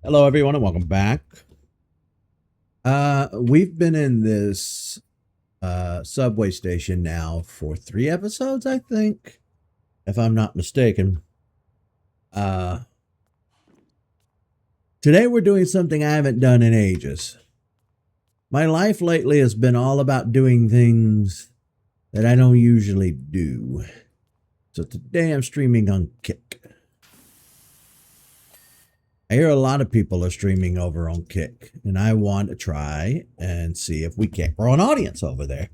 Hello, everyone, and welcome back. We've been in this subway station now for 3 episodes, I think, if I'm not mistaken. Uh, Today we're doing something I haven't done in ages. My life lately has been all about doing things that I don't usually do. So today I'm streaming on Kick. I hear a lot of people are streaming over on Kick, and I want to try and see if we can't grow an audience over there.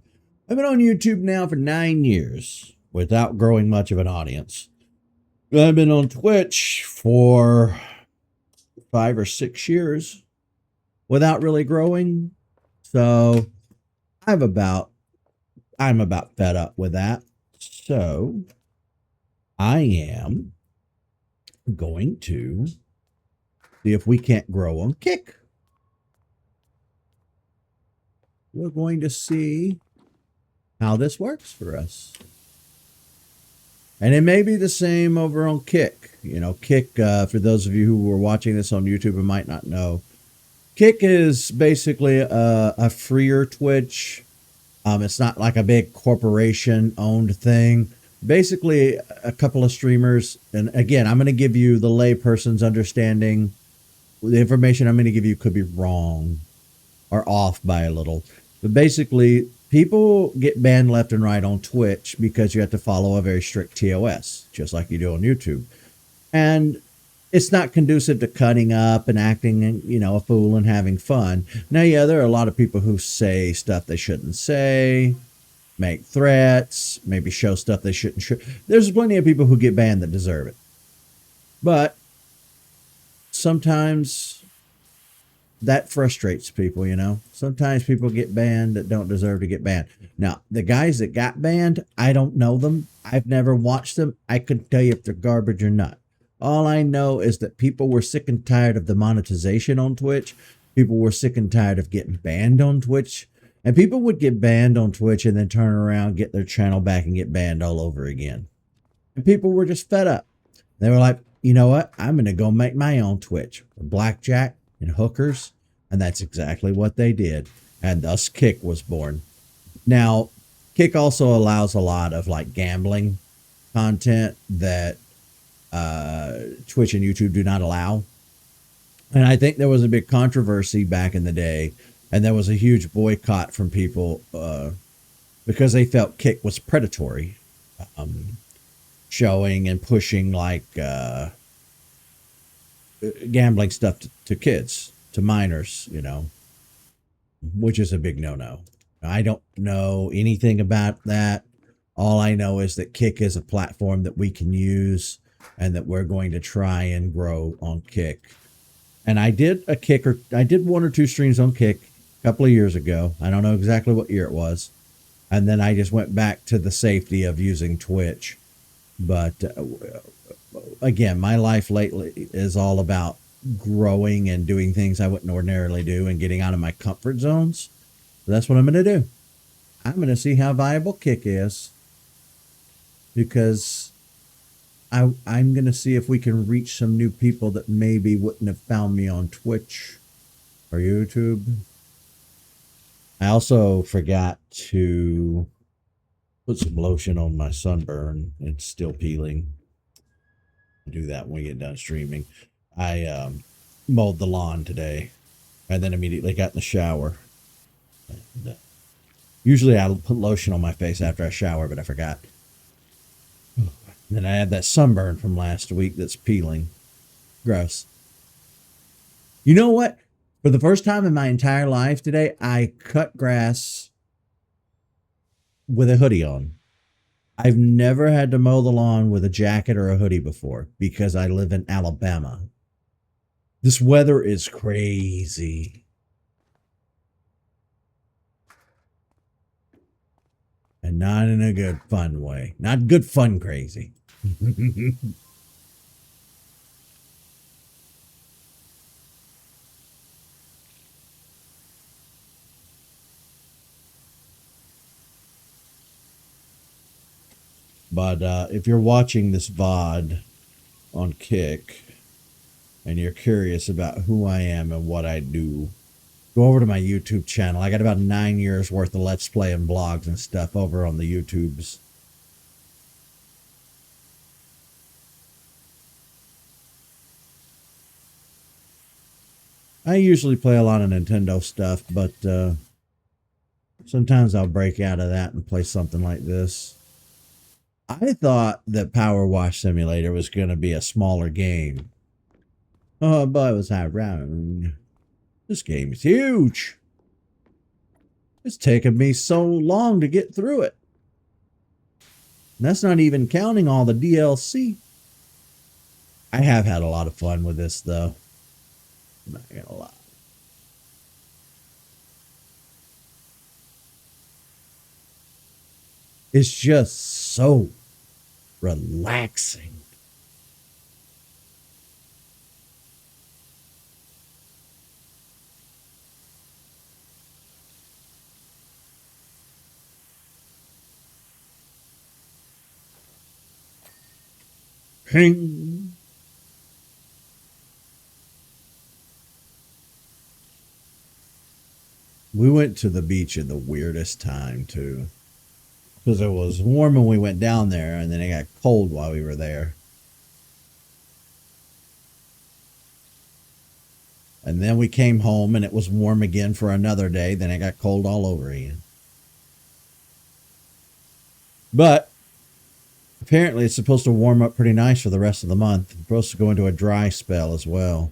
I've been on YouTube now for 9 years without growing much of an audience. I've been on Twitch for 5 or 6 years without really growing. So I'm about fed up with that. So I am going to see if we can't grow on Kick. We're going to see how this works for us. And it may be the same over on Kick. You know, Kick, for those of you who were watching this on YouTube and might not know, Kick is basically a freer Twitch. It's not like a big corporation owned thing. Basically, a couple of streamers, and again, I'm going to give you the layperson's understanding. The information I'm going to give you could be wrong or off by a little. But basically, people get banned left and right on Twitch because you have to follow a very strict TOS, just like you do on YouTube. And it's not conducive to cutting up and acting, a fool and having fun. Now, yeah, there are a lot of people who say stuff they shouldn't say, make threats, maybe show stuff they shouldn't show. There's plenty of people who get banned that deserve it. But sometimes that frustrates people, Sometimes people get banned that don't deserve to get banned. Now, the guys that got banned, I don't know them. I've never watched them. I couldn't tell you if they're garbage or not. All I know is that people were sick and tired of the monetization on Twitch. People were sick and tired of getting banned on Twitch. And people would get banned on Twitch and then turn around, get their channel back, and get banned all over again. And people were just fed up. They were like, you know what? I'm going to go make my own Twitch for blackjack and hookers. And that's exactly what they did. And thus Kick was born. Now, Kick also allows a lot of like gambling content that Twitch and YouTube do not allow. And I think there was a big controversy back in the day. And there was a huge boycott from people because they felt Kick was predatory. Showing and pushing like gambling stuff to kids, to minors, which is a big no-no. I don't know anything about that. All I know is that Kick is a platform that we can use and that we're going to try and grow on Kick. And I did I did 1 or 2 streams on Kick a couple of years ago. I don't know exactly what year it was. And then I just went back to the safety of using Twitch. But again, my life lately is all about growing and doing things I wouldn't ordinarily do and getting out of my comfort zones. So that's what I'm going to do. I'm going to see how viable Kick is because I'm going to see if we can reach some new people that maybe wouldn't have found me on Twitch or YouTube. I also forgot to put some lotion on my sunburn. It's still peeling. I'll do that when we get done streaming. I mowed the lawn today and then immediately got in the shower. And, usually I put lotion on my face after I shower, but I forgot. And then I had that sunburn from last week that's peeling. Gross. You know what? For the first time in my entire life today, I cut grass with a hoodie on. I've never had to mow the lawn with a jacket or a hoodie before because I live in Alabama. This weather is crazy. And not in a good fun way. Not good fun crazy. But if you're watching this VOD on Kick, and you're curious about who I am and what I do, go over to my YouTube channel. I got about 9 years worth of Let's Play and blogs and stuff over on the YouTubes. I usually play a lot of Nintendo stuff, but sometimes I'll break out of that and play something like this. I thought that Power Wash Simulator was going to be a smaller game. Oh, boy, was I wrong. This game is huge. It's taken me so long to get through it. And that's not even counting all the DLC. I have had a lot of fun with this, though. I'm not going to lie. It's just so relaxing. Ping. We went to the beach at the weirdest time, too. Because it was warm when we went down there, and then it got cold while we were there. And then we came home, and it was warm again for another day. Then it got cold all over again. But apparently it's supposed to warm up pretty nice for the rest of the month. It's supposed to go into a dry spell as well.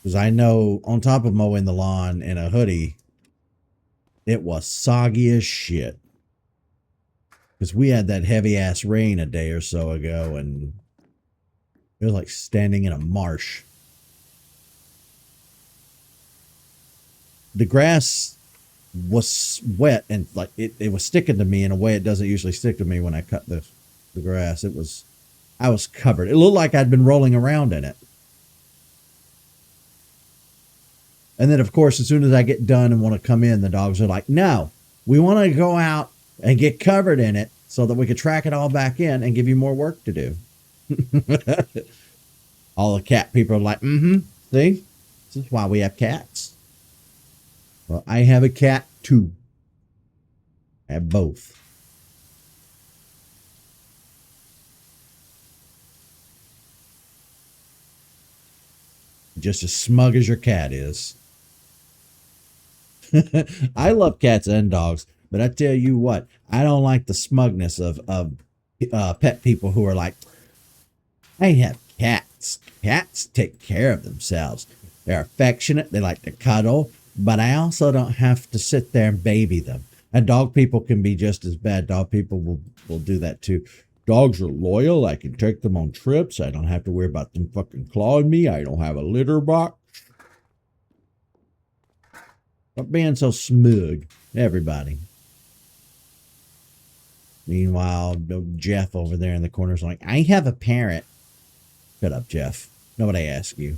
Because I know on top of mowing the lawn in a hoodie, it was soggy as shit. Because we had that heavy ass rain a day or so ago, and it was like standing in a marsh. The grass was wet and like it was sticking to me in a way it doesn't usually stick to me when I cut the grass. I was covered. It looked like I'd been rolling around in it. And then, of course, as soon as I get done and want to come in, the dogs are like, no, we want to go out and get covered in it so that we could track it all back in and give you more work to do. All the cat people are like, see, this is why we have cats. Well, I have a cat too. I have both. Just as smug as your cat is. I love cats and dogs, but I tell you what, I don't like the smugness of pet people who are like, I have cats. Cats take care of themselves. They're affectionate. They like to cuddle, but I also don't have to sit there and baby them. And dog people can be just as bad. Dog people will do that too. Dogs are loyal. I can take them on trips. I don't have to worry about them fucking clawing me. I don't have a litter box. Stop being so smug, everybody. Meanwhile, Jeff over there in the corner is like, I have a parrot. Shut up, Jeff. Nobody asked you.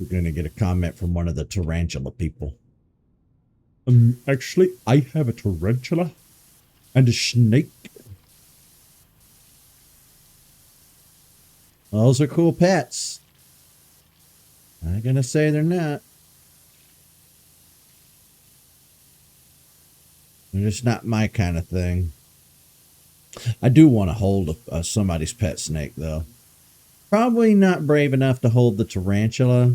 We're going to get a comment from one of the tarantula people. Actually, I have a tarantula and a snake. Those are cool pets. I'm not going to say they're not. They're just not my kind of thing. I do want to hold somebody's pet snake, though. Probably not brave enough to hold the tarantula.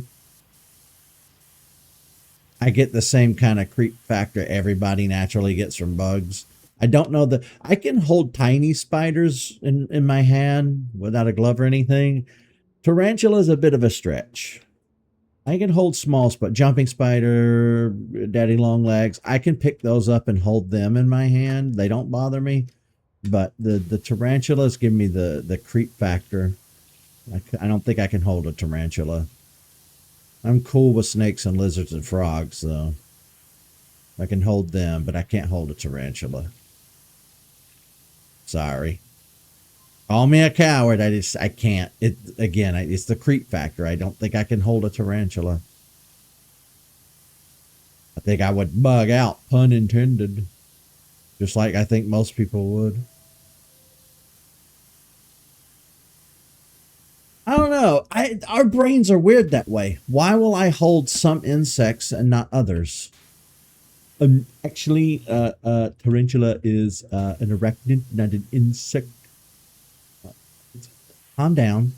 I get the same kind of creep factor everybody naturally gets from bugs. I don't know that I can hold tiny spiders in my hand without a glove or anything. Tarantula is a bit of a stretch. I can hold small, but jumping spider, daddy long legs, I can pick those up and hold them in my hand. They don't bother me. But the tarantulas give me the creep factor. I don't think I can hold a tarantula. I'm cool with snakes and lizards and frogs, though. I can hold them, but I can't hold a tarantula. Sorry. Call me a coward. I can't. It's the creep factor. I don't think I can hold a tarantula. I think I would bug out, pun intended. Just like I think most people would. I don't know. Our brains are weird that way. Why will I hold some insects and not others? Actually, tarantula is an arachnid, not an insect. Calm down.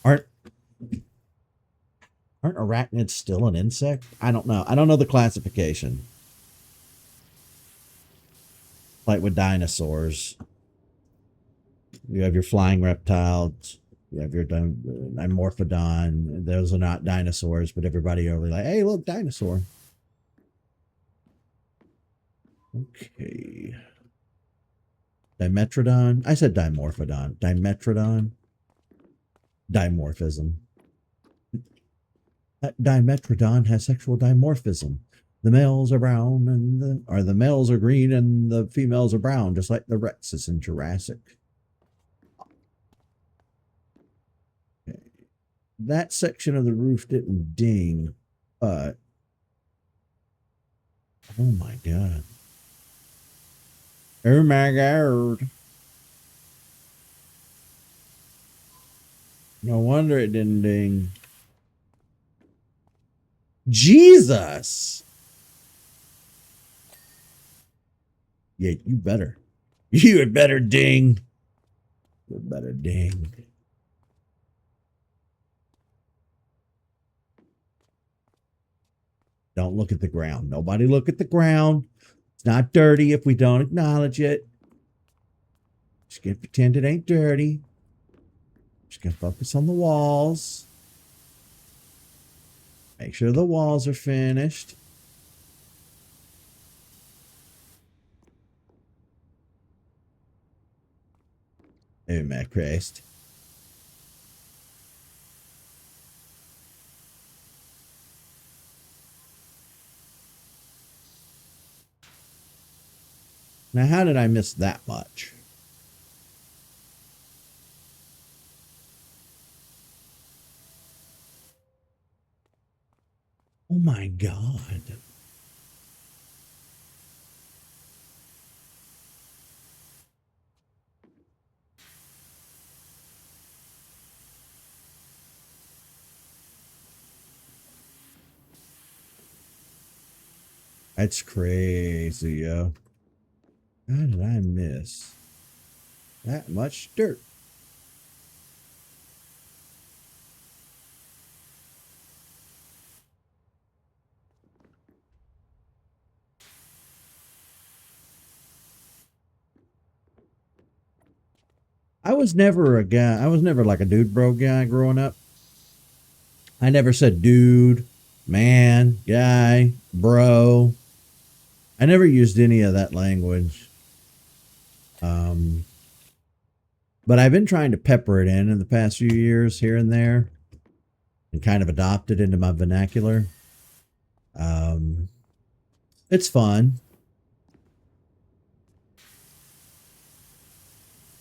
Aren't aren't arachnids still an insect? I don't know. I don't know the classification. Like with dinosaurs, you have your flying reptiles. You have your dimorphodon. Those are not dinosaurs, but everybody over like, hey, look, dinosaur. Okay. Dimetrodon. I said dimorphodon. Dimetrodon. Dimorphism. Dimetrodon has sexual dimorphism. The males are brown the males are green and the females are brown, just like the Rexes in Jurassic. Okay. That section of the roof didn't ding, but oh my god. Oh my god. No wonder it didn't ding. Jesus. Yeah, you better. You had better ding. You better ding. Don't look at the ground. Nobody look at the ground. It's not dirty if we don't acknowledge it. Just gonna pretend it ain't dirty. Just gonna focus on the walls. Make sure the walls are finished. Oh my Christ. Now, how did I miss that much? Oh my God. That's crazy, yo. How did I miss that much dirt? I was never a guy. I was never like a dude bro guy growing up. I never said dude, man, guy, bro. I never used any of that language. But I've been trying to pepper it in the past few years here and there and kind of adopt it into my vernacular. It's fun.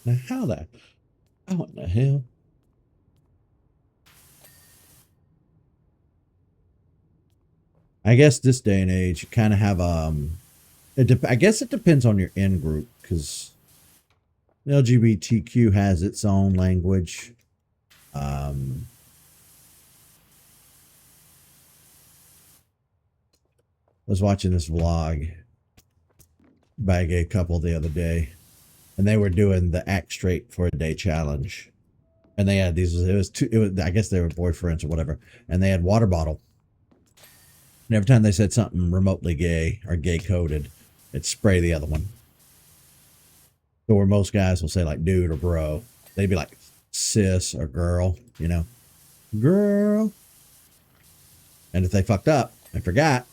Now, what the hell? I guess this day and age, you kind of have I guess it depends on your in group because LGBTQ has its own language. I was watching this vlog by a gay couple the other day, and they were doing the act straight for a day challenge, and they had these. I guess they were boyfriends or whatever, and they had water bottle. And every time they said something remotely gay or gay coded, it'd spray the other one. So where most guys will say like dude or bro, they'd be like sis or girl, girl. And if they fucked up and forgot,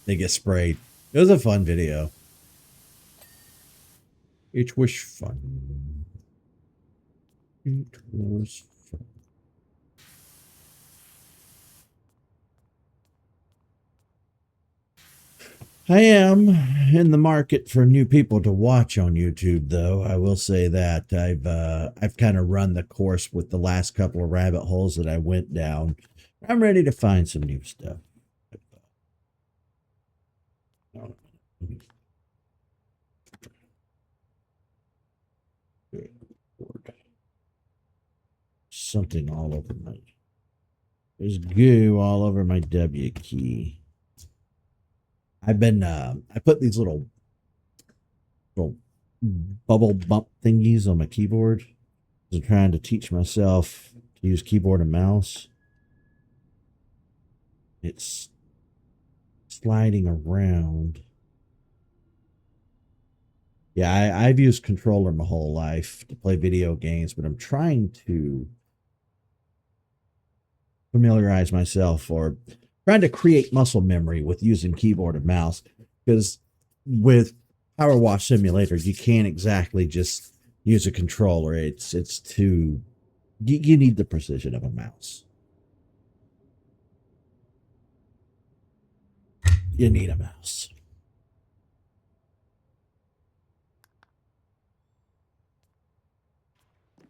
they get sprayed. It was a fun video. It was fun. It was fun. I am in the market for new people to watch on YouTube, though. I will say that I've kind of run the course with the last couple of rabbit holes that I went down. I'm ready to find some new stuff. Good Lord. Something all over my. There's goo all over my W key. I've been. I put these little bubble bump thingies on my keyboard. I'm trying to teach myself to use keyboard and mouse. It's sliding around. Yeah, I've used controller my whole life to play video games, but I'm trying to familiarize myself or trying to create muscle memory with using keyboard and mouse, because with Power Wash Simulator, you can't exactly just use a controller. It's too you need the precision of a mouse. You need a mouse.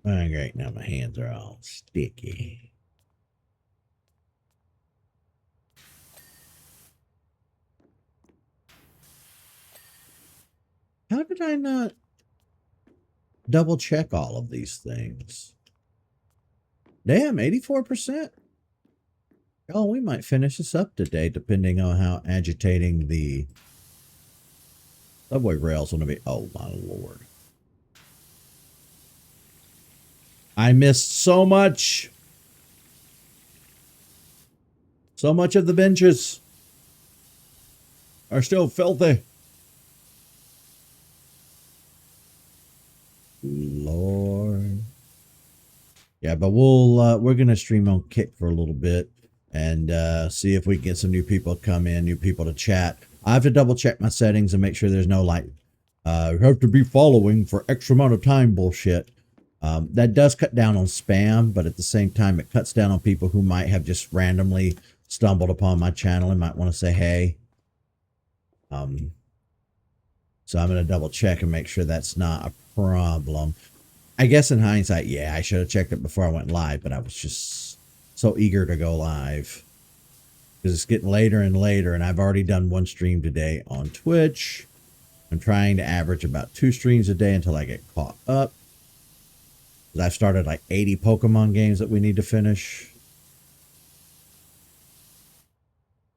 All right, now my hands are all sticky. How did I not double check all of these things? Damn, 84%. Oh, we might finish this up today, depending on how agitating the subway rails going to be. Oh, my Lord. I missed so much. So much of the benches are still filthy. Lord. Yeah, but we're gonna stream on Kick for a little bit and see if we can get some new people to come in, new people to chat. I have to double check my settings and make sure there's no like you have to be following for X amount of time bullshit. That does cut down on spam, but at the same time, it cuts down on people who might have just randomly stumbled upon my channel and might want to say hey. So I'm going to double check and make sure that's not a problem. I guess in hindsight, yeah, I should have checked it before I went live, but I was just so eager to go live because it's getting later and later, and I've already done one stream today on Twitch. I'm trying to average about 2 streams a day until I get caught up. I've started like 80 Pokemon games that we need to finish.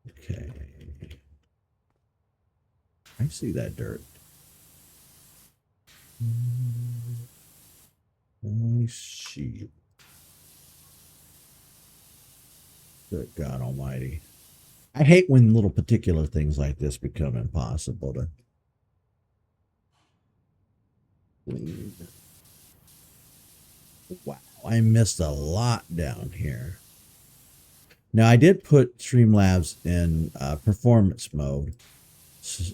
Okay. I see that dirt. I see. Good God Almighty. I hate when little particular things like this become impossible to clean. Wow, I missed a lot down here. Now, I did put Streamlabs in performance mode,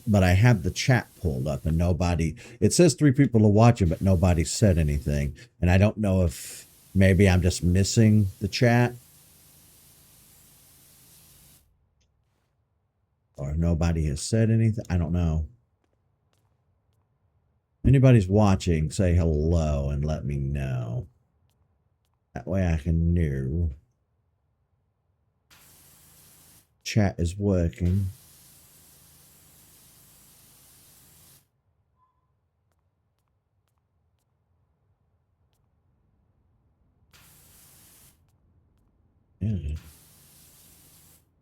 but I have the chat pulled up and nobody, it says 3 people are watching, but nobody said anything. And I don't know if maybe I'm just missing the chat or nobody has said anything. I don't know. If anybody's watching, say hello and let me know. That way I can know chat is working. Yeah.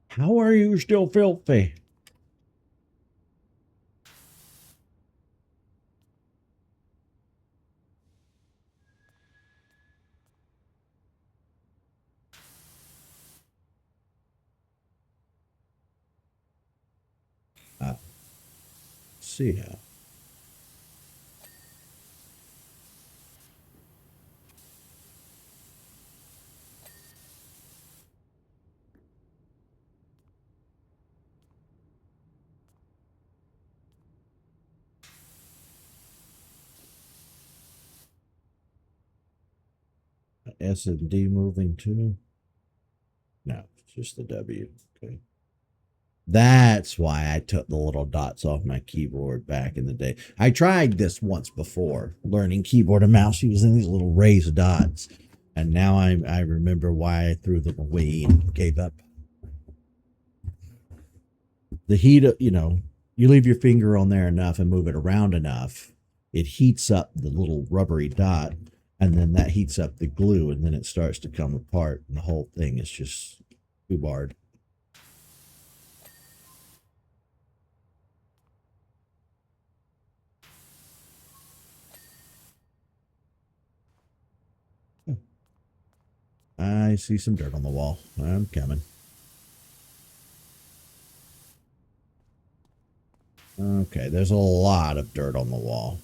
How are you still filthy? See how. S and D moving too? No, it's just the W. Okay. That's why I took the little dots off my keyboard back in the day. I tried this once before, learning keyboard and mouse using these little raised dots. And now I remember why I threw them away and gave up. The heat, you you leave your finger on there enough and move it around enough, it heats up the little rubbery dot, and then that heats up the glue, and then it starts to come apart, and the whole thing is just foobarred. I see some dirt on the wall. I'm coming. Okay, there's a lot of dirt on the wall.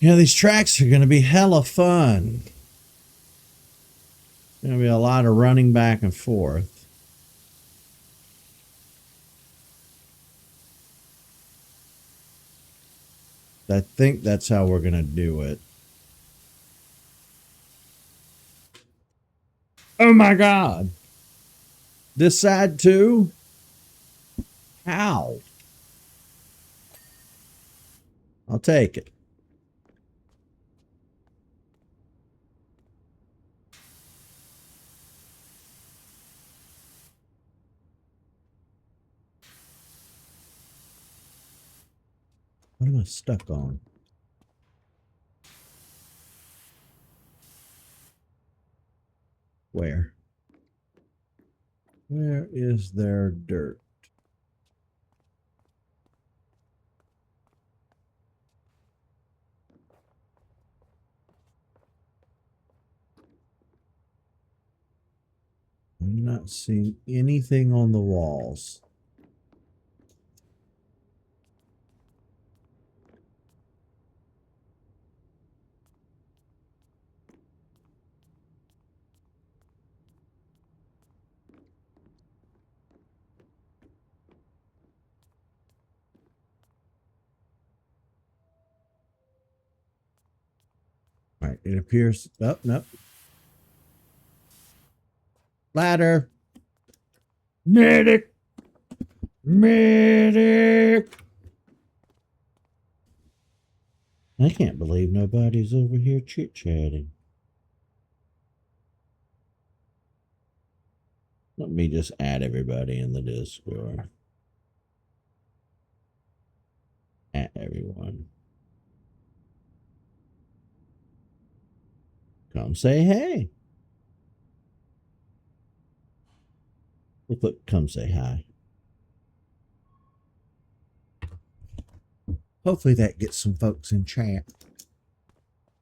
You know, these tracks are going to be hella fun. Going to be a lot of running back and forth. I think that's how we're going to do it. Oh my God. This side too? How? I'll take it. What am I stuck on? Where? Where is there dirt? I'm not seeing anything on the walls. All right, it appears. Oh, no. Ladder. Medic. Medic. I can't believe nobody's over here chit-chatting. Let me just add everybody in the Discord. At everyone. Come say hey. We'll put come say hi. Hopefully that gets some folks in chat.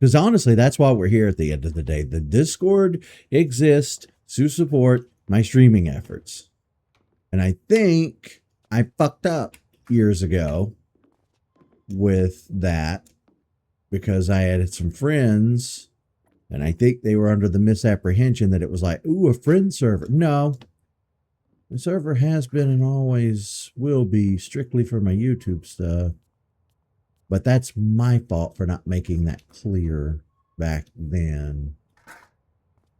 Because honestly, that's why we're here at the end of the day. The Discord exists to support my streaming efforts. And I think I fucked up years ago with that because I had some friends and I think they were under the misapprehension that it was like, ooh, a friend server. No, the server has been and always will be strictly for my YouTube stuff. But that's my fault for not making that clear back then.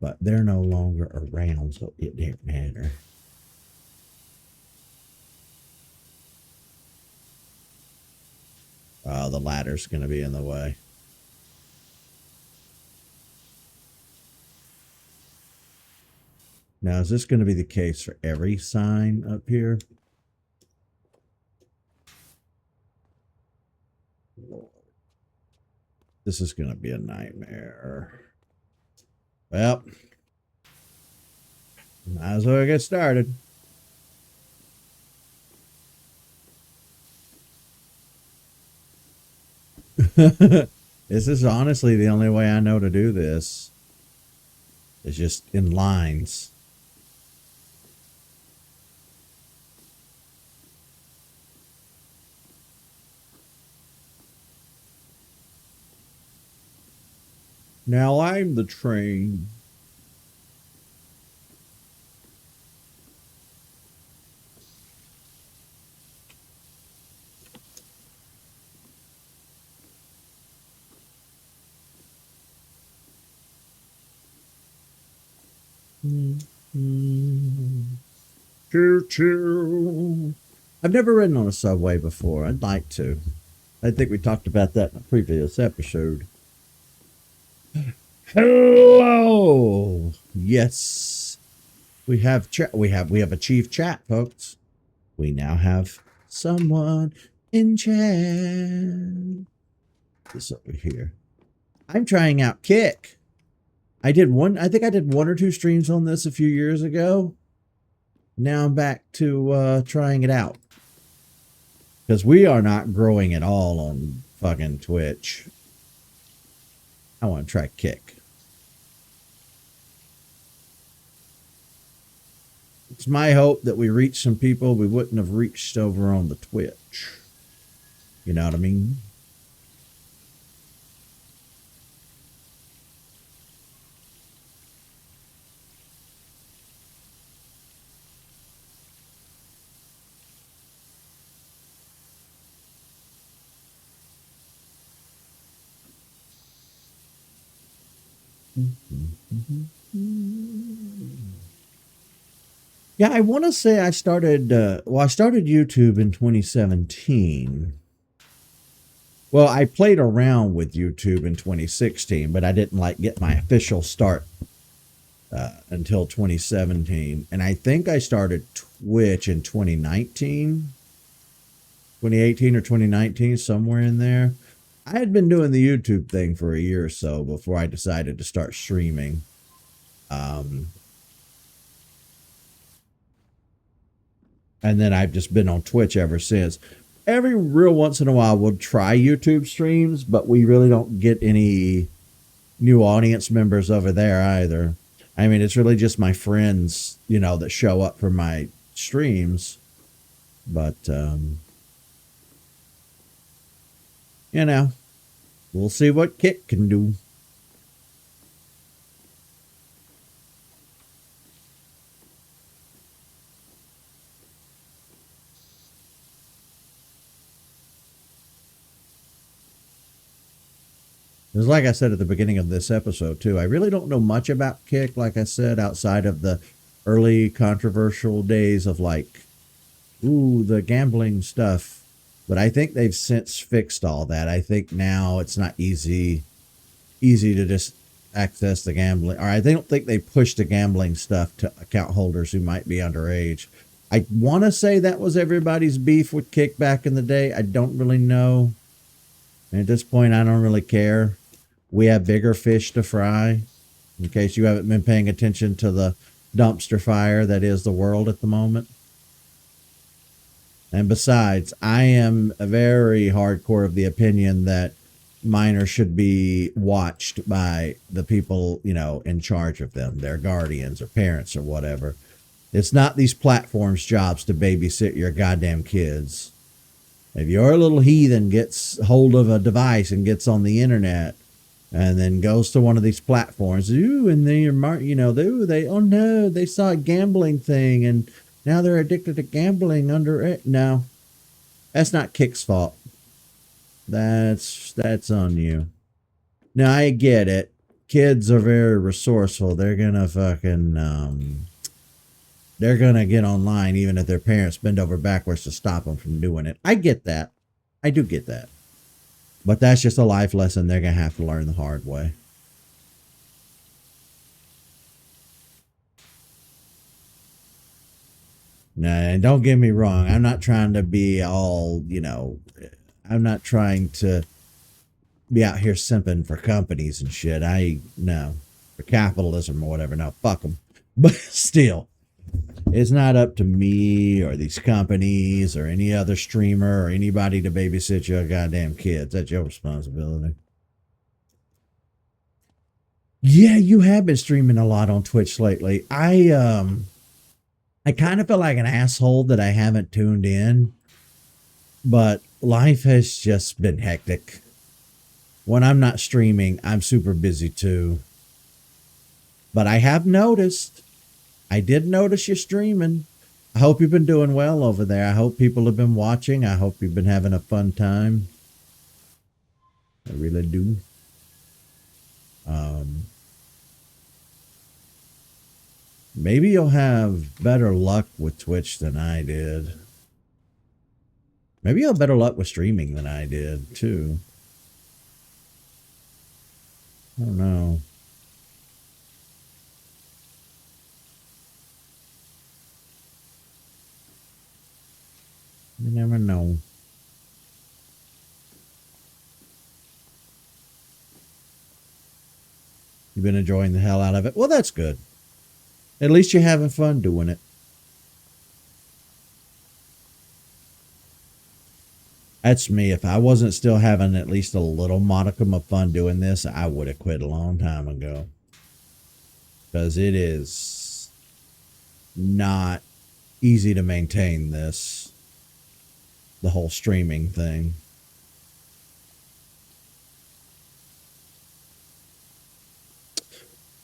But they're no longer around, so it didn't matter. Oh, the ladder's going to be in the way. Now, is this going to be the case for every sign up here? This is going to be a nightmare. Well, might as well get started. This is honestly the only way I know to do this. It's just in lines. Now I'm the train. Choo choo. I've never ridden on a subway before. I'd like to. I think we talked about that in a previous episode. Hello. Yes, we have we have achieved chat, folks. We now have someone in chat. This over here. I'm trying out Kick. I think I did one or two streams on this a few years ago. Now I'm back to trying it out. Because we are not growing at all on fucking Twitch. I want to try Kick. It's my hope that we reach some people we wouldn't have reached over on the Twitch. You know what I mean? Yeah, I want to say I started YouTube in 2017. Well, I played around with YouTube in 2016, but I didn't get my official start until 2017. And I think I started Twitch in 2019, 2018 or 2019, somewhere in there. I had been doing the YouTube thing for a year or so before I decided to start streaming. And then I've just been on Twitch ever since. Every real once in a while, we'll try YouTube streams, but we really don't get any new audience members over there either. I mean, it's really just my friends, that show up for my streams. But, we'll see what Kit can do. Because like I said at the beginning of this episode, too, I really don't know much about Kick, like I said, outside of the early controversial days of the gambling stuff. But I think they've since fixed all that. I think now it's not easy to just access the gambling. Or I don't think they push the gambling stuff to account holders who might be underage. I want to say that was everybody's beef with Kick back in the day. I don't really know. And at this point, I don't really care. We have bigger fish to fry. In case you haven't been paying attention to the dumpster fire that is the world at the moment. And besides, I am very hardcore of the opinion that minors should be watched by the people, in charge of them, their guardians or parents or whatever. It's not these platforms' jobs to babysit your goddamn kids. If your little heathen gets hold of a device and gets on the internet and then goes to one of these platforms, and they saw a gambling thing and now they're addicted to gambling under it. No, that's not Kick's fault. That's on you. Now I get it. Kids are very resourceful. They're gonna they're gonna get online even if their parents bend over backwards to stop them from doing it. I get that. I do get that. But that's just a life lesson they're gonna have to learn the hard way. Now, and don't get me wrong, I'm not trying to be all, I'm not trying to be out here simping for companies and shit. For capitalism or whatever. No, fuck them. But still, it's not up to me or these companies or any other streamer or anybody to babysit your goddamn kids. That's your responsibility. Yeah, you have been streaming a lot on Twitch lately. I kind of feel like an asshole that I haven't tuned in, but life has just been hectic. When I'm not streaming, I'm super busy too. But I have noticed, I did notice you streaming. I hope you've been doing well over there. I hope people have been watching. I hope you've been having a fun time. I really do. Maybe you'll have better luck with Twitch than I did. Maybe you'll have better luck with streaming than I did, too. I don't know. You never know. You've been enjoying the hell out of it. Well, that's good. At least you're having fun doing it. That's me. If I wasn't still having at least a little modicum of fun doing this, I would have quit a long time ago. Because it is not easy to maintain this. The whole streaming thing.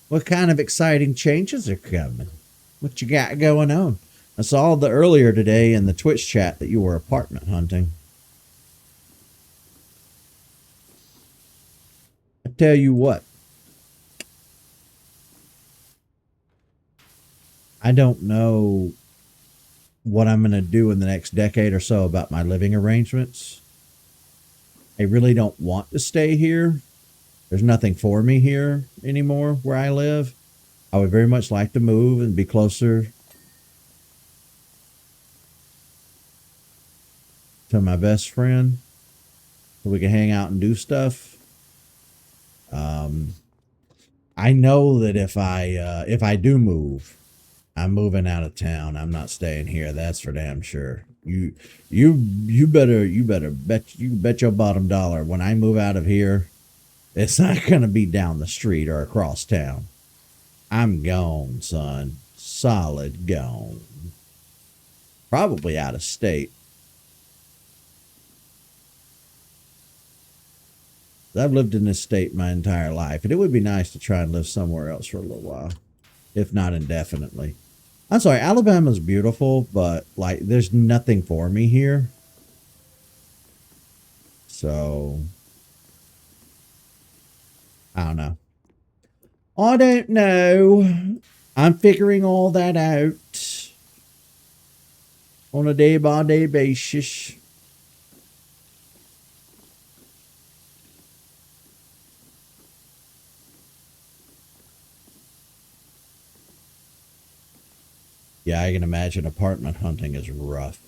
What kind of exciting changes are coming? What you got going on? I saw the earlier today in the Twitch chat that you were apartment hunting. I tell you what. I don't know what I'm going to do in the next decade or so about my living arrangements. I really don't want to stay here. There's nothing for me here anymore where I live. I would very much like to move and be closer to my best friend so we can hang out and do stuff. I know that if I do move, I'm moving out of town. I'm not staying here. That's for damn sure. You better bet your bottom dollar when I move out of here, it's not gonna be down the street or across town. I'm gone, son. Solid gone. Probably out of state. I've lived in this state my entire life, and it would be nice to try and live somewhere else for a little while, if not indefinitely. I'm sorry, Alabama's beautiful, but like there's nothing for me here. So I don't know. I don't know. I'm figuring all that out on a day by day basis. Yeah, I can imagine apartment hunting is rough.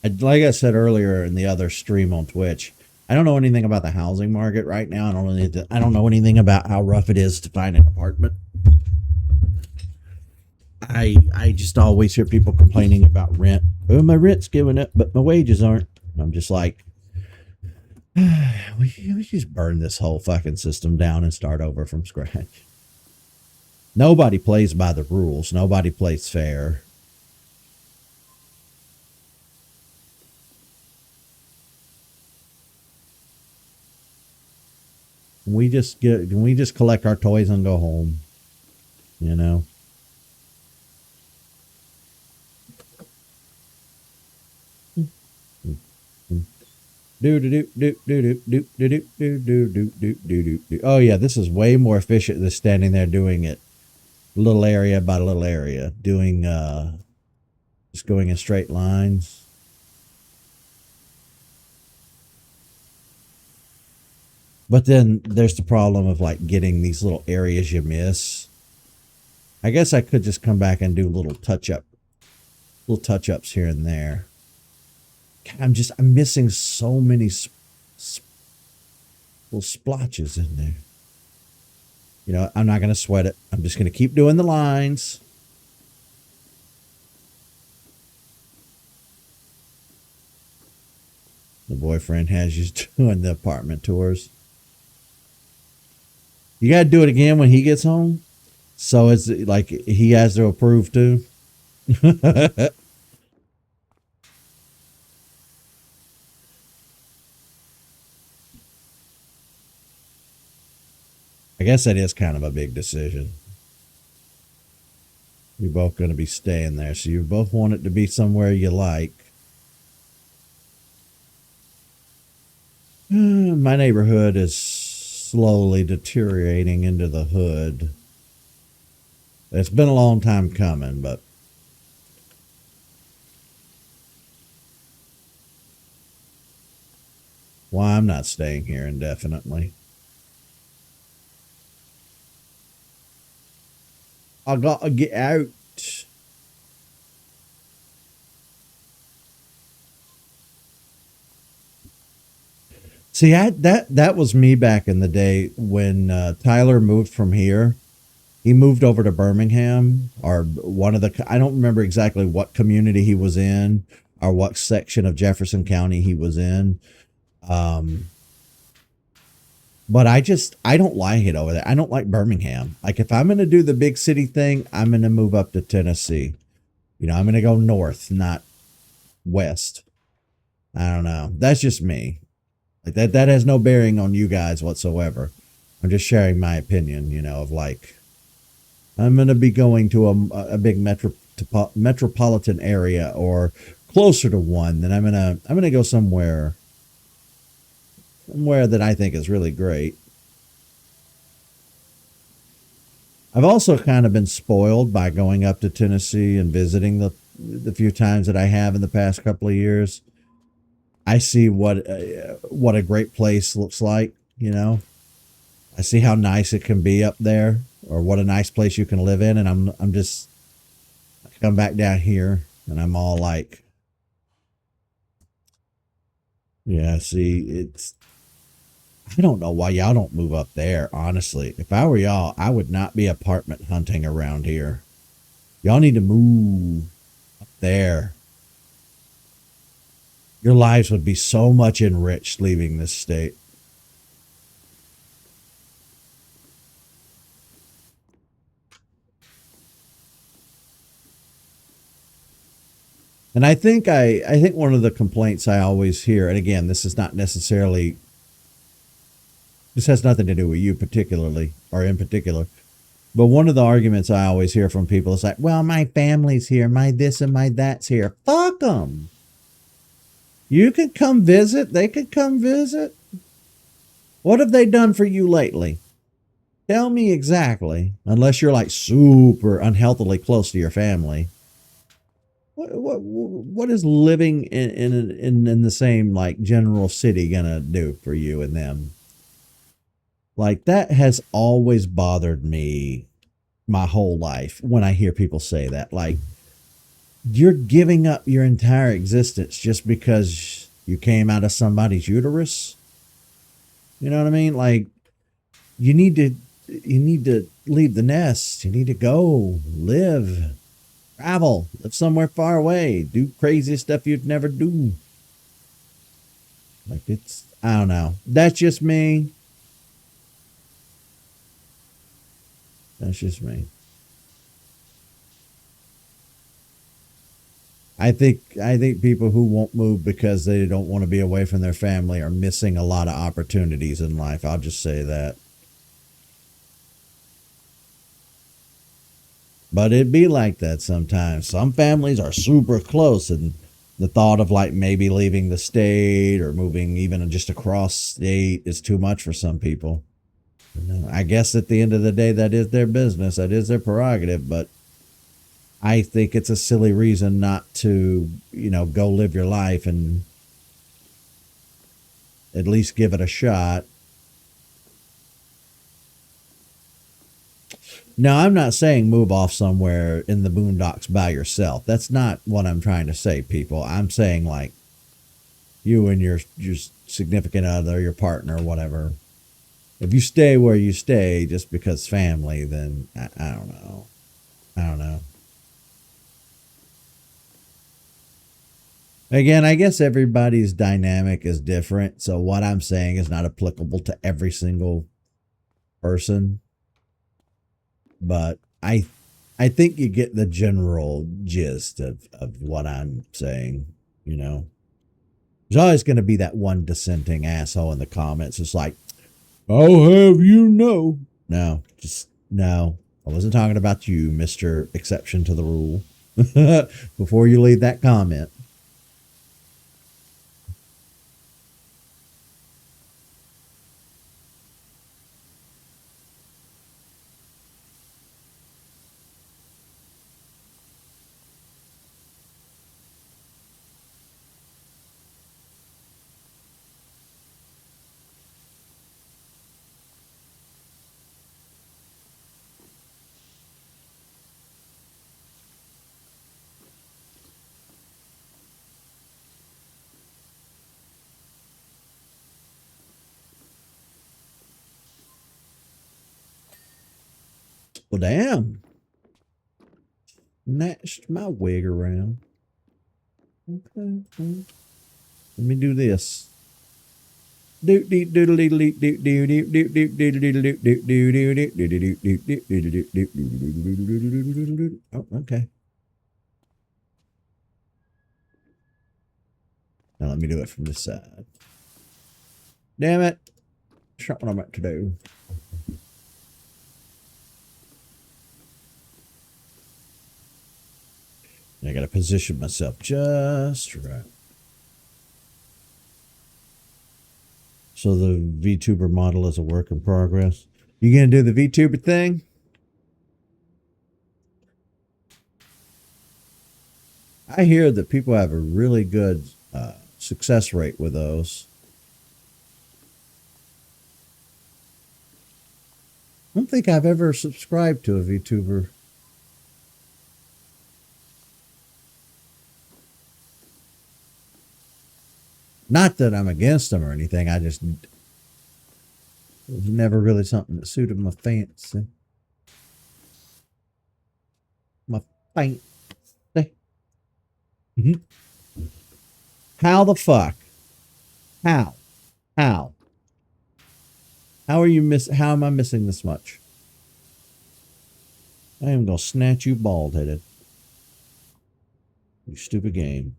Like I said earlier in the other stream on Twitch, I don't know anything about the housing market right now. I don't know anything about how rough it is to find an apartment. I just always hear people complaining about rent. Oh, my rent's going up, but my wages aren't. I'm just like, we just burn this whole fucking system down and start over from scratch. Nobody plays by the rules. Nobody plays fair. We just collect our toys and go home. You know. Oh yeah, this is way more efficient than standing there doing it little area by little area, doing just going in straight lines. But then there's the problem of like getting these little areas you miss. I guess I could just come back and do little touch-ups here and there. God, I'm missing so many little splotches in there. You know, I'm not going to sweat it. I'm just going to keep doing the lines. The boyfriend has you doing the apartment tours. You got to do it again when he gets home. So it's like he has to approve too. I guess that is kind of a big decision. You're both going to be staying there, so you both want it to be somewhere you like. My neighborhood is slowly deteriorating into the hood. It's been a long time coming, but why I'm not staying here indefinitely. I gotta get out. See, that was me back in the day when Tyler moved from here. He moved over to Birmingham, or one of the. I don't remember exactly what community he was in, or what section of Jefferson County he was in. Um, but I don't like it over there. I don't like Birmingham. Like if I'm gonna do the big city thing, I'm gonna move up to Tennessee. I'm gonna go north, not west. I don't know. That's just me. Like that has no bearing on you guys whatsoever. I'm just sharing my opinion, of like I'm going to be going to a big metropolitan area or closer to one, then I'm going to go somewhere that I think is really great. I've also kind of been spoiled by going up to Tennessee and visiting the few times that I have in the past couple of years. I see what a great place looks like, I see how nice it can be up there, or what a nice place you can live in, and I'm just I come back down here, and I'm all like, yeah. See, I don't know why y'all don't move up there. Honestly, if I were y'all, I would not be apartment hunting around here. Y'all need to move up there. Your lives would be so much enriched leaving this state. And I think one of the complaints I always hear, and again, this has nothing to do with you particularly or in particular, but one of the arguments I always hear from people is like, well, my family's here, my this and my that's here. Fuck them. You could come visit. They could come visit. What have they done for you lately? Tell me exactly. Unless you're like super unhealthily close to your family. What is living in the same like general city gonna do for you and them? Like that has always bothered me my whole life when I hear people say that. Like you're giving up your entire existence just because you came out of somebody's uterus. You know what I mean? Like you need to leave the nest. You need to go live, travel, live somewhere far away, do crazy stuff you'd never do. Like I don't know. That's just me. That's just me. I think people who won't move because they don't want to be away from their family are missing a lot of opportunities in life. I'll just say that. But it'd be like that sometimes. Some families are super close, and the thought of like maybe leaving the state or moving even just across state is too much for some people. I guess at the end of the day, that is their business. That is their prerogative. But I think it's a silly reason not to, go live your life and at least give it a shot. Now, I'm not saying move off somewhere in the boondocks by yourself. That's not what I'm trying to say, people. I'm saying like you and your significant other, your partner, whatever. If you stay where you stay just because family, then I don't know. I don't know. Again, I guess everybody's dynamic is different. So what I'm saying is not applicable to every single person. But I think you get the general gist of what I'm saying, you know. There's always going to be that one dissenting asshole in the comments. It's like, I'll have you know. No, just no. I wasn't talking about you, Mr. Exception to the rule. Before you leave that comment. Well, damn. Snatched my wig around. Okay. Let me do this. Oh, okay. Now let me do it from this side. Damn it. That's not what I meant to do. I got to position myself just right. So the VTuber model is a work in progress. You going to do the VTuber thing? I hear that people have a really good success rate with those. I don't think I've ever subscribed to a VTuber. Not that I'm against them or anything. I just, it was never really something that suited my fancy. My fancy. How the fuck? How? How? How are you how am I missing this much? I am gonna snatch you bald headed. You stupid game.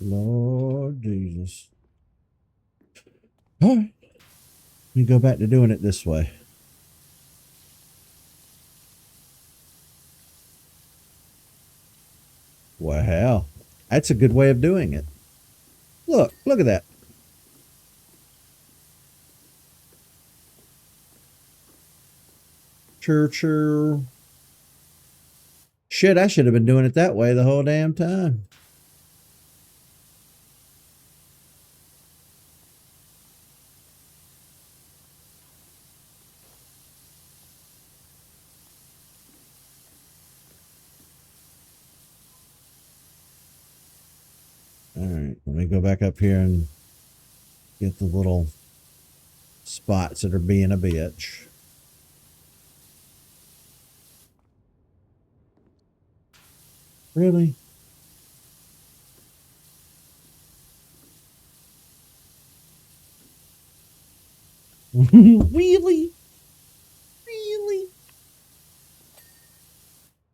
Lord Jesus. All right. Let me go back to doing it this way. Wow. That's a good way of doing it. Look at that. Church. Shit, I should have been doing it that way the whole damn time. All right, let me go back up here and get the little spots that are being a bitch. Really? Really? Really?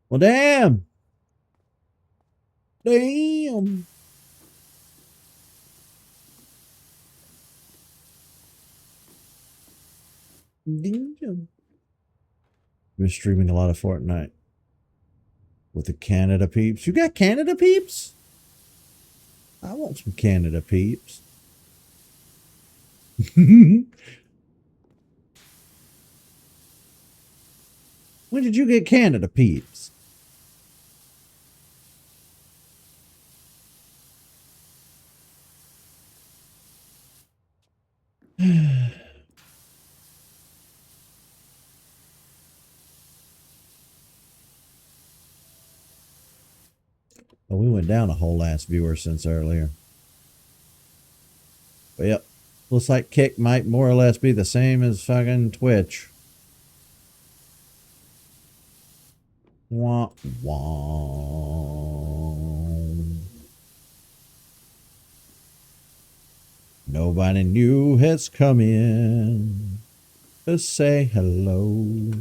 Well, damn. Damn. Damn. Been streaming a lot of Fortnite with the Canada peeps. You got Canada peeps? I want some Canada peeps. When did you get Canada peeps? Well, we went down a whole last viewer since earlier. But yep. Looks like Kick might more or less be the same as fucking Twitch. Wah, wah. Nobody new has come in to say hello.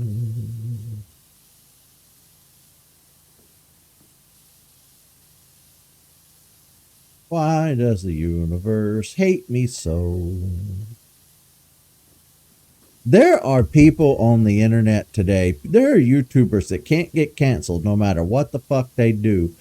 Why does the universe hate me so? There are people on the internet today. There are YouTubers that can't get canceled no matter what the fuck they do.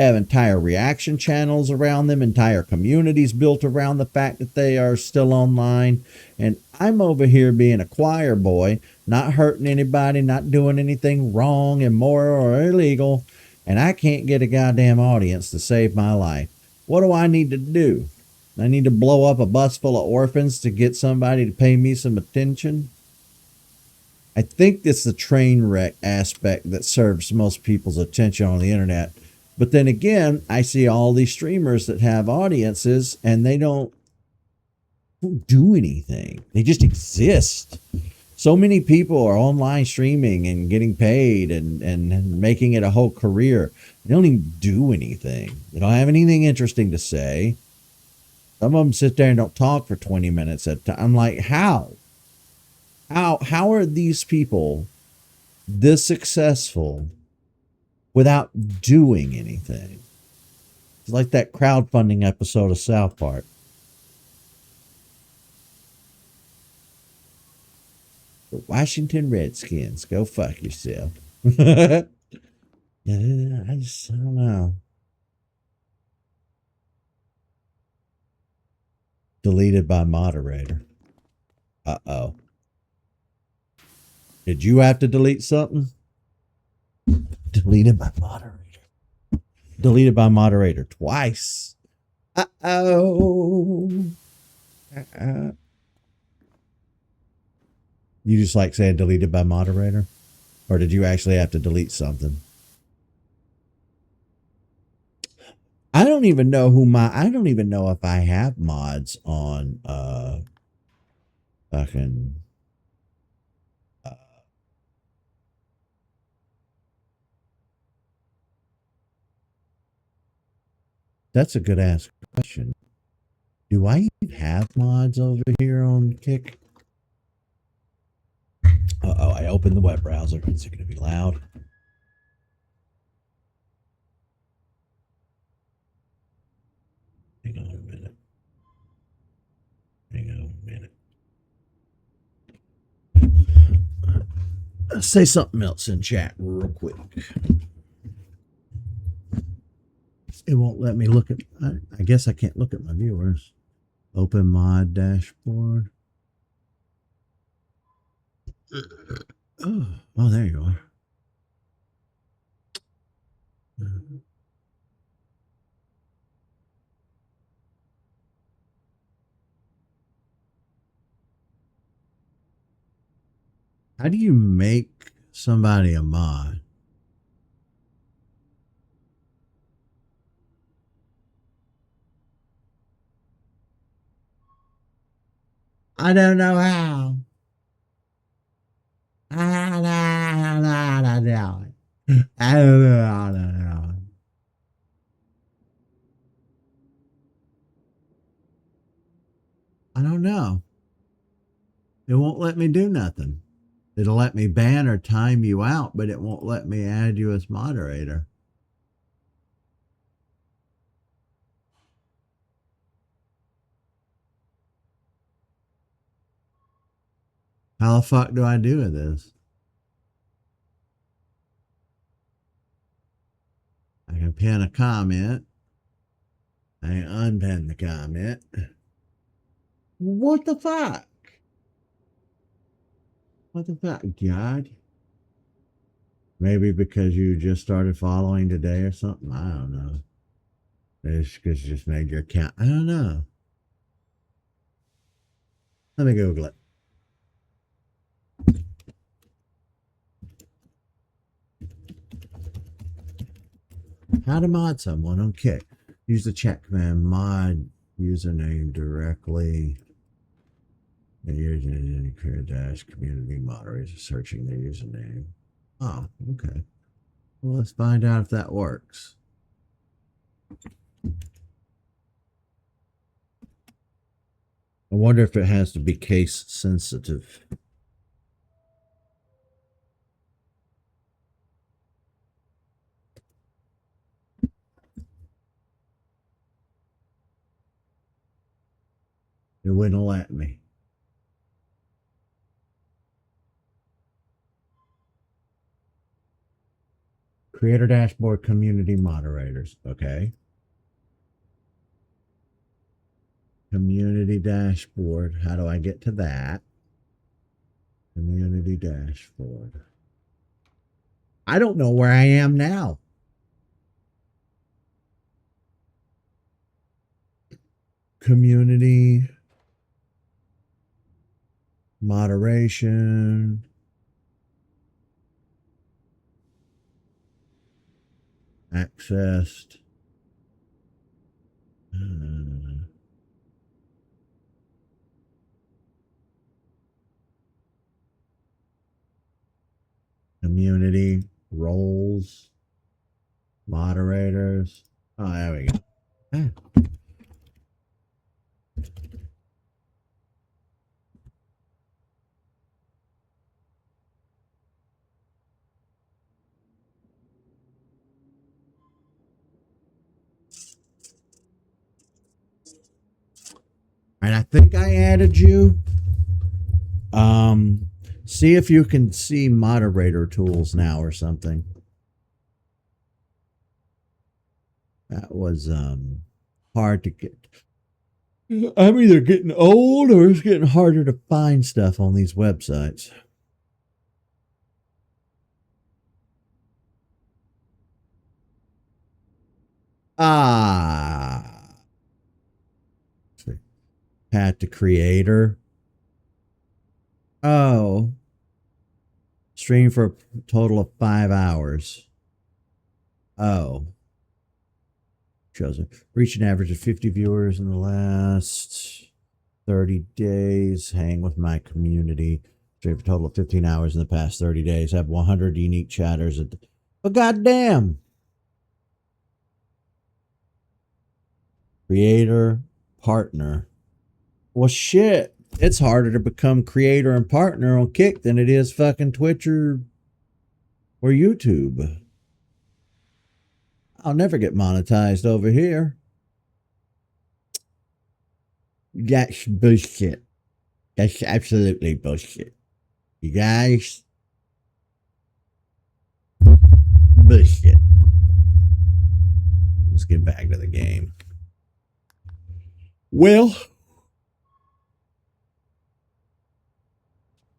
have entire reaction channels around them, entire communities built around the fact that they are still online. And I'm over here being a choir boy, not hurting anybody, not doing anything wrong, immoral, or illegal, and I can't get a goddamn audience to save my life. What do I need to do? I need to blow up a bus full of orphans to get somebody to pay me some attention? I think it's the train wreck aspect that serves most people's attention on the internet. But then again, I see all these streamers that have audiences and they don't do anything. They just exist. So many people are online streaming and getting paid and making it a whole career. They don't even do anything. They don't have anything interesting to say. Some of them sit there and don't talk for 20 minutes at a time. I'm like, how? How are these people this successful without doing anything? It's like that crowdfunding episode of South Park. The Washington Redskins, go fuck yourself. I don't know. Deleted by moderator. Uh-oh. Did you have to delete something? Deleted by moderator. Deleted by moderator twice. Uh-oh. You just like saying deleted by moderator? Or did you actually have to delete something? I don't even know I don't even know if I have mods on fucking that's a good ass question. Do I even have mods over here on Kick? Uh-oh, I opened the web browser. Is it going to be loud? Hang on a minute. Hang on a minute. Say something else in chat real quick. It won't let me look at... I guess I can't look at my viewers. Open mod dashboard. Oh, there you are. How do you make somebody a mod? I don't know how. I don't know. I don't know. I don't know. It won't let me do nothing. It'll let me ban or time you out, but it won't let me add you as moderator. How the fuck do I do this? I can pin a comment. I can unpin the comment. What the fuck? What the fuck, God? Maybe because you just started following today or something. I don't know. It's because you just made your account. I don't know. Let me Google it. How to mod someone on Kick. Use the chat command mod username directly. And using career dash community moderators searching their username. Oh, okay. Well, let's find out if that works. I wonder if it has to be case sensitive. It wouldn't let me. Creator dashboard, community moderators. Okay. Community dashboard. How do I get to that? Community dashboard. I don't know where I am now. Community moderation. Accessed. Community roles. Moderators. Oh, there we go. And I think I added you. See if you can see moderator tools now or something. That was hard to get. I'm either getting old or it's getting harder to find stuff on these websites. Pat the creator. Oh. Stream for a total of 5 hours. Oh. Shows it. Reach an average of 50 viewers in the last 30 days. Hang with my community. Stream for a total of 15 hours in the past 30 days. Have 100 unique chatters. But goddamn. Creator, partner. Well, shit. It's harder to become creator and partner on Kick than it is fucking Twitch or YouTube. I'll never get monetized over here. That's bullshit. That's absolutely bullshit. You guys. Bullshit. Let's get back to the game. Well.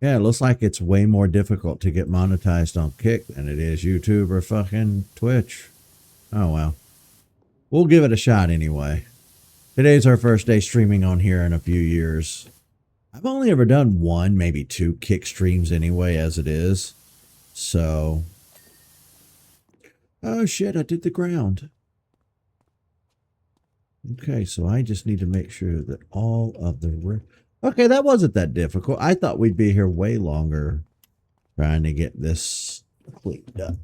Yeah, it looks like it's way more difficult to get monetized on Kick than it is YouTube or fucking Twitch. Oh, well. We'll give it a shot anyway. Today's our first day streaming on here in a few years. I've only ever done one, maybe two Kick streams anyway, as it is. So. Oh, shit, I did the ground. Okay, so I just need to make sure that all of the... Okay, that wasn't that difficult. I thought we'd be here way longer trying to get this cleaned up.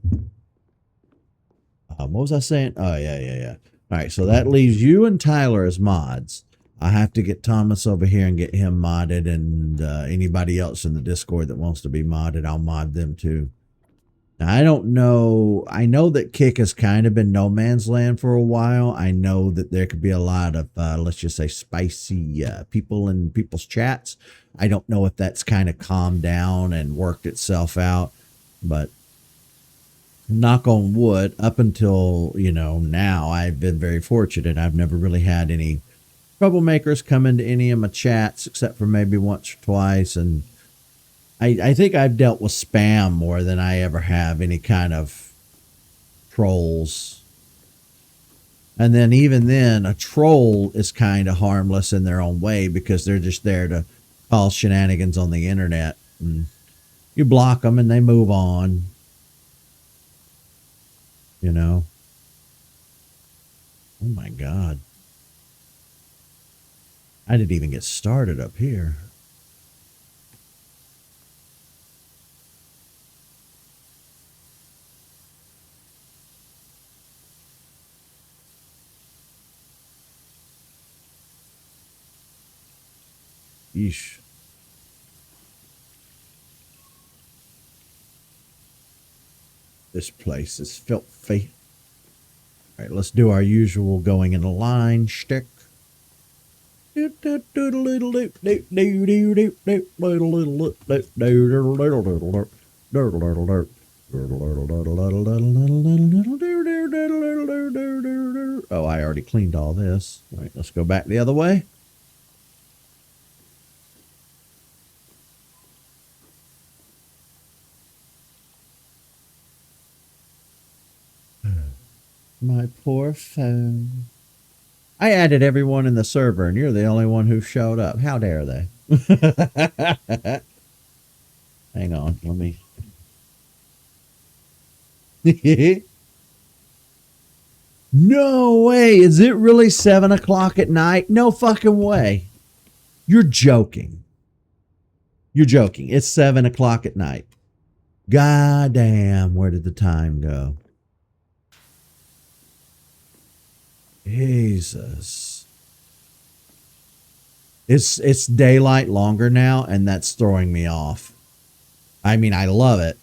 What was I saying? Oh, yeah. All right, so that leaves you and Tyler as mods. I have to get Thomas over here and get him modded, and anybody else in the Discord that wants to be modded, I'll mod them too. Now, I don't know. I know that Kick has kind of been no man's land for a while. I know that there could be a lot of, let's just say, spicy people in people's chats. I don't know if that's kind of calmed down and worked itself out, but knock on wood, up until, now, I've been very fortunate. I've never really had any troublemakers come into any of my chats, except for maybe once or twice, and I think I've dealt with spam more than I ever have any kind of trolls. And then even then, a troll is kind of harmless in their own way because they're just there to cause shenanigans on the internet. And you block them and they move on. Oh my God. I didn't even get started up here. Yeesh. This place is filthy. All right, let's do our usual going in a line shtick. Oh, I already cleaned all this. All right, let's go back the other way. My poor phone. I added everyone in the server, and you're the only one who showed up. How dare they? Hang on, let me. No way. Is it really 7 o'clock at night? No fucking way. You're joking. You're joking. It's 7 o'clock at night. God damn, where did the time go? Jesus. It's daylight longer now, and that's throwing me off. I mean, I love it,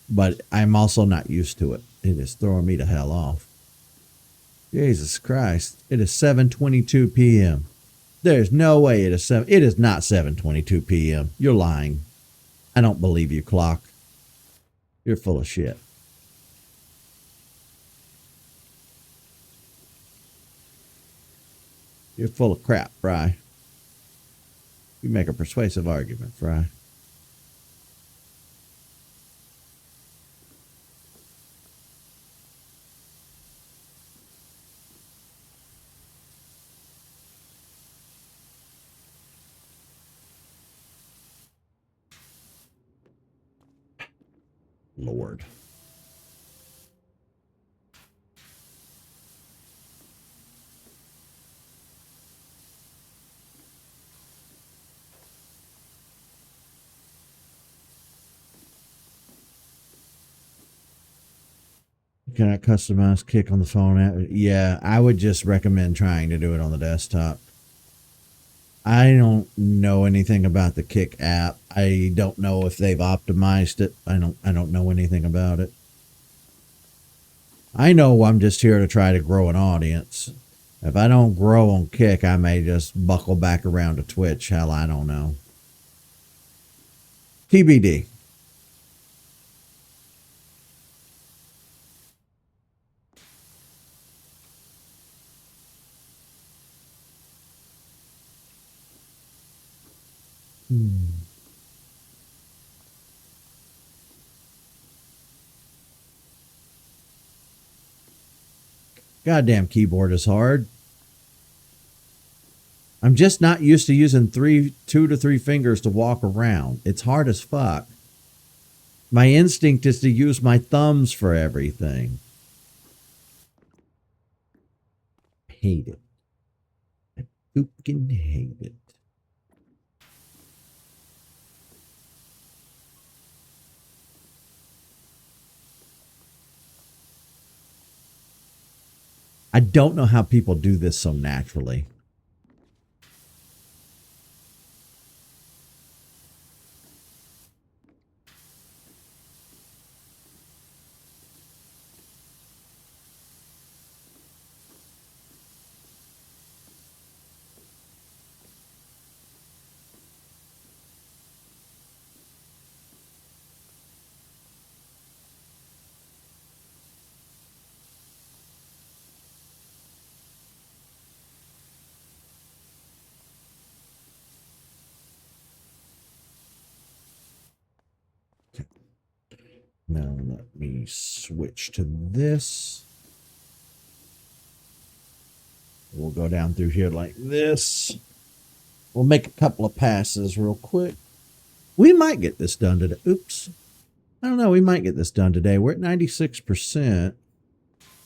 but I'm also not used to it. It is throwing me the hell off. Jesus Christ. It is 7:22 p.m. There's no way it is 7. It is not 7:22 p.m. You're lying. I don't believe you, clock. You're full of shit. You're full of crap, Fry. You make a persuasive argument, Fry. Lord. Can I customize Kick on the phone app? Yeah, I would just recommend trying to do it on the desktop. I don't know anything about the Kick app. I don't know if they've optimized it. I don't know anything about it. I know I'm just here to try to grow an audience. If I don't grow on Kick, I may just buckle back around to Twitch. Hell, I don't know. TBD. Goddamn keyboard is hard. I'm just not used to using 2 to 3 fingers to walk around. It's hard as fuck. My instinct is to use my thumbs for everything. Hate it. I fucking hate it. I don't know how people do this so naturally. Now let me switch to this. We'll go down through here like this. We'll make a couple of passes real quick. We might get this done today. Oops. I don't know. We might get this done today. We're at 96%.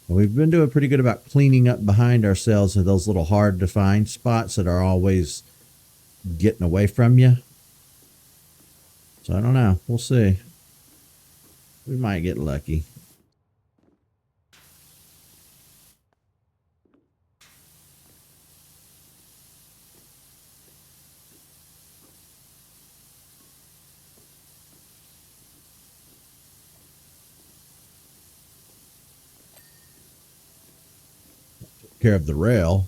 We've been doing pretty good about cleaning up behind ourselves in those little hard to find spots that are always getting away from you. So I don't know. We'll see. We might get lucky. Took care of the rail.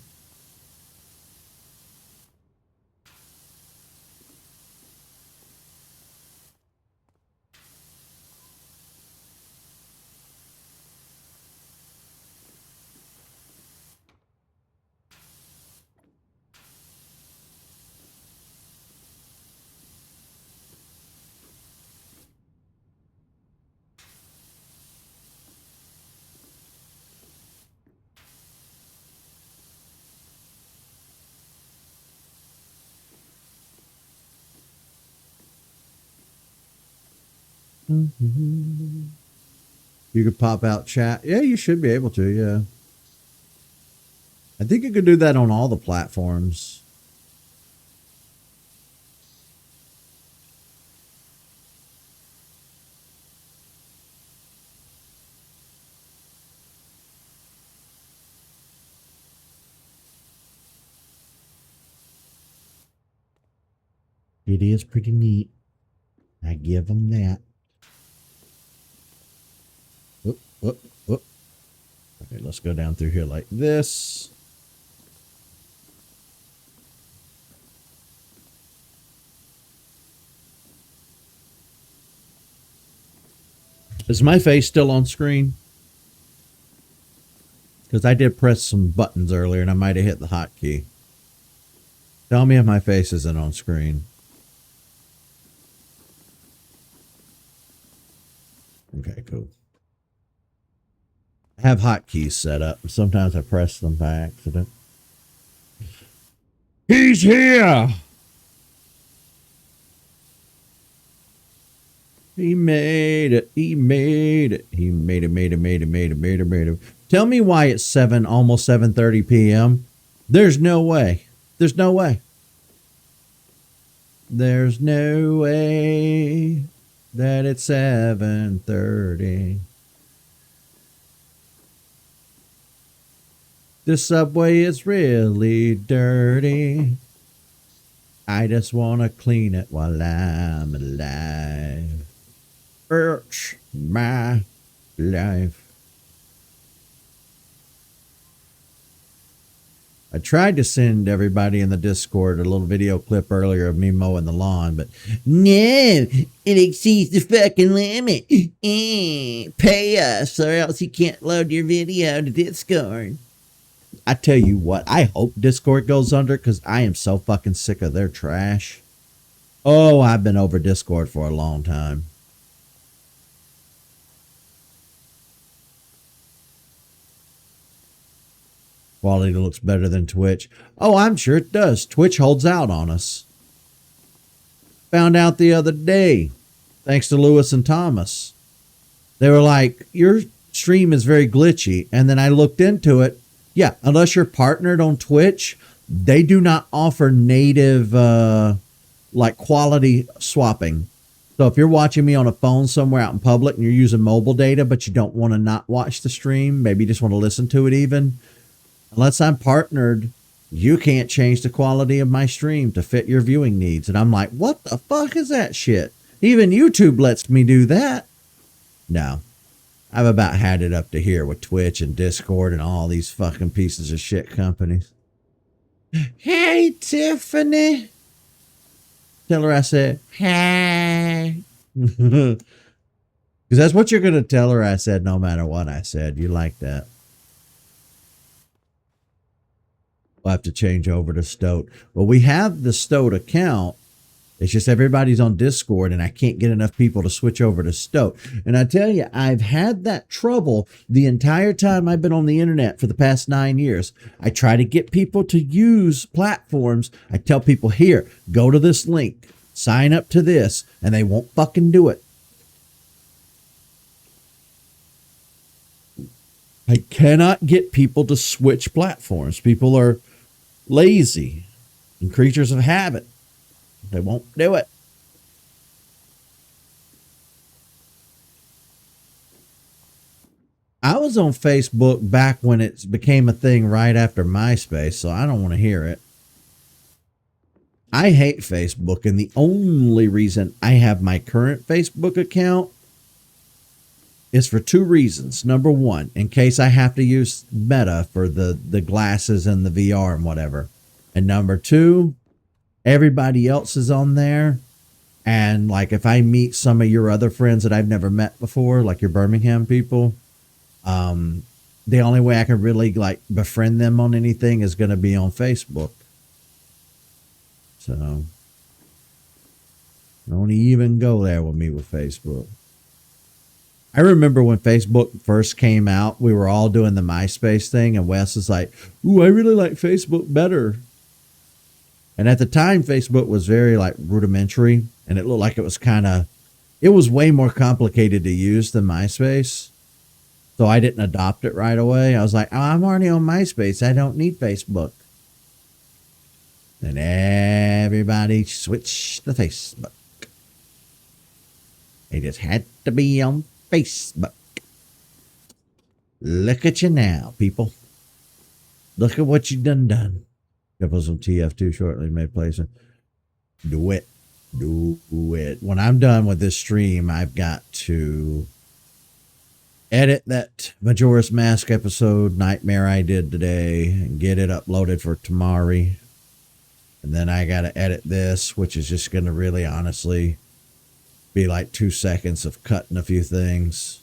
You could pop out chat. Yeah, you should be able to. Yeah. I think you could do that on all the platforms. It is pretty neat. I give them that. Oop, oop, oop. Okay, let's go down through here like this. Is my face still on screen? Because I did press some buttons earlier and I might have hit the hotkey. Tell me if my face isn't on screen. Okay, cool. I have hotkeys set up. Sometimes I press them by accident. He's here! He made it. He made it. He made it. Tell me why it's almost 7:30 p.m. There's no way. There's no way. There's no way that it's 7:30. The subway is really dirty. I just want to clean it while I'm alive. It's my life. I tried to send everybody in the Discord a little video clip earlier of me mowing the lawn, but no, it exceeds the fucking limit. Pay us or else you can't load your video to Discord. I tell you what, I hope Discord goes under because I am so fucking sick of their trash. Oh, I've been over Discord for a long time. Quality looks better than Twitch. Oh, I'm sure it does. Twitch holds out on us. Found out the other day, thanks to Lewis and Thomas. They were like, your stream is very glitchy. And then I looked into it. Yeah, unless you're partnered on Twitch, they do not offer native like quality swapping. So if you're watching me on a phone somewhere out in public and you're using mobile data, but you don't want to not watch the stream, maybe you just want to listen to it even, unless I'm partnered, you can't change the quality of my stream to fit your viewing needs. And I'm like, what the fuck is that shit? Even YouTube lets me do that. No. I've about had it up to here with Twitch and Discord and all these fucking pieces of shit companies. Hey, Tiffany. Tell her I said, hey. Because that's what you're going to tell her I said no matter what I said. You like that. We'll have to change over to Stoat. Well, we have the Stoat account. It's just everybody's on Discord and I can't get enough people to switch over to Stoat. And I tell you, I've had that trouble the entire time I've been on the internet for the past 9 years. I try to get people to use platforms. I tell people, here, go to this link, sign up to this, and they won't fucking do it. I cannot get people to switch platforms. People are lazy and creatures of habit. They won't do it. I was on Facebook back when it became a thing right after MySpace, so I don't want to hear it. I hate Facebook, and the only reason I have my current Facebook account is for two reasons. Number one, in case I have to use Meta for the glasses and the VR and whatever. And number two, everybody else is on there. And like if I meet some of your other friends that I've never met before, like your Birmingham people, the only way I can really like befriend them on anything is going to be on Facebook. So don't even go there with me with Facebook. I remember when Facebook first came out, we were all doing the MySpace thing, and Wes was like, ooh, I really like Facebook better. And at the time, Facebook was very like rudimentary, and it looked like it was kind of, It was way more complicated to use than MySpace. So I didn't adopt it right away. I was like, oh, I'm already on MySpace. I don't need Facebook. Then everybody switched to Facebook. They just had to be on Facebook. Look at you now, people. Look at what you done. Couple some TF2 shortly may play some. Do it. Do it. When I'm done with this stream, I've got to edit that Majora's Mask episode Nightmare I did today and get it uploaded for tomorrow. And then I got to edit this, which is just going to really honestly be like 2 seconds of cutting a few things.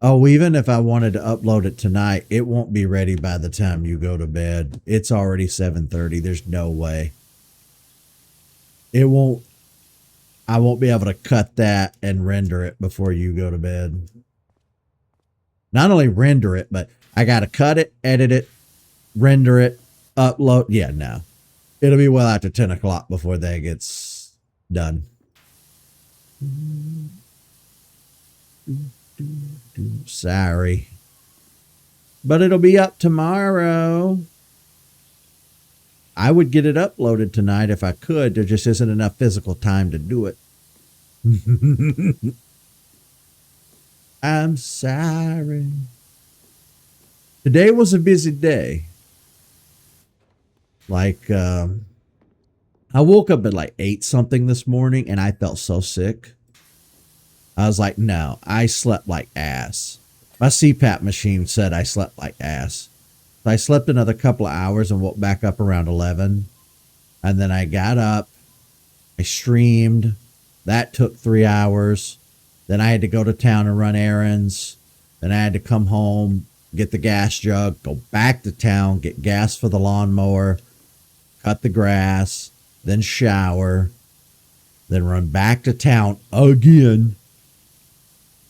Oh, even if I wanted to upload it tonight, it won't be ready by the time you go to bed. It's already 7:30. There's no way. I won't be able to cut that and render it before you go to bed. Not only render it, but I got to cut it, edit it, render it, upload. Yeah, no. It'll be well after 10 o'clock before that gets done. Sorry. But it'll be up tomorrow. I would get it uploaded tonight if I could. There just isn't enough physical time to do it. I'm sorry. Today was a busy day. Like, I woke up at like 8 something this morning and I felt so sick. I was like, no, I slept like ass. My CPAP machine said I slept like ass. So I slept another couple of hours and woke back up around 11. And then I got up. I streamed. That took 3 hours. Then I had to go to town and run errands. Then I had to come home, get the gas jug, go back to town, get gas for the lawnmower, cut the grass, then shower, then run back to town again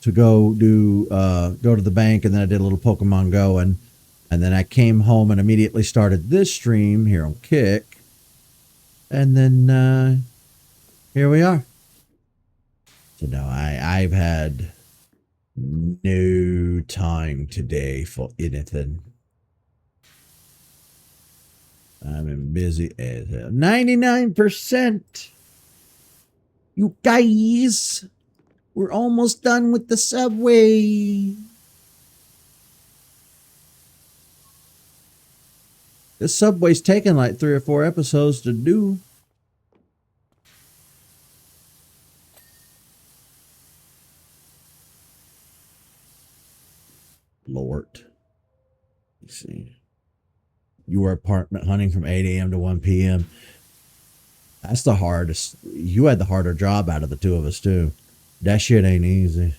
to go to the bank. And then I did a little Pokemon Go, and then I came home and immediately started this stream here on Kick. And then here we are. So no, I've had no time today for anything. I've been busy as hell. 99%. You guys, we're almost done with the subway. The subway's taken like 3 or 4 episodes to do. Lord. Let's see. You were apartment hunting from 8 a.m. to 1 p.m. That's the hardest. You had the harder job out of the two of us, too. That shit ain't easy.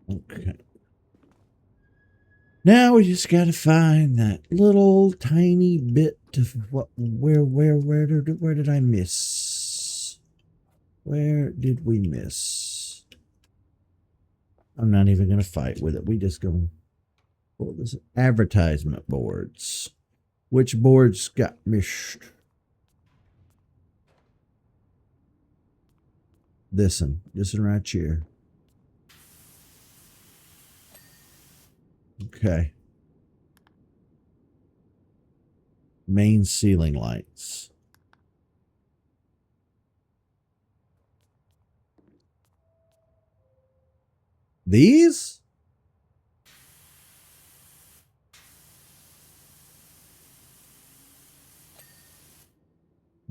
Okay. Now we just gotta find that little tiny bit of what, where did I miss? Where did we miss? I'm not even gonna fight with it. We just go, what was it? Advertisement boards. Which boards got missed? This one right here. Okay. Main ceiling lights. These?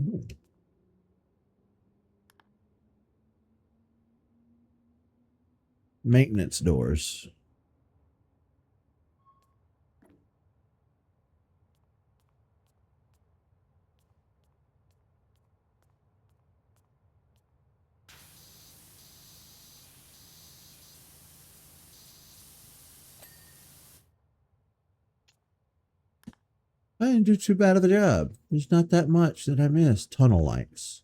Ooh. Maintenance doors. I didn't do too bad of a job. There's not that much that I missed. Tunnel lights.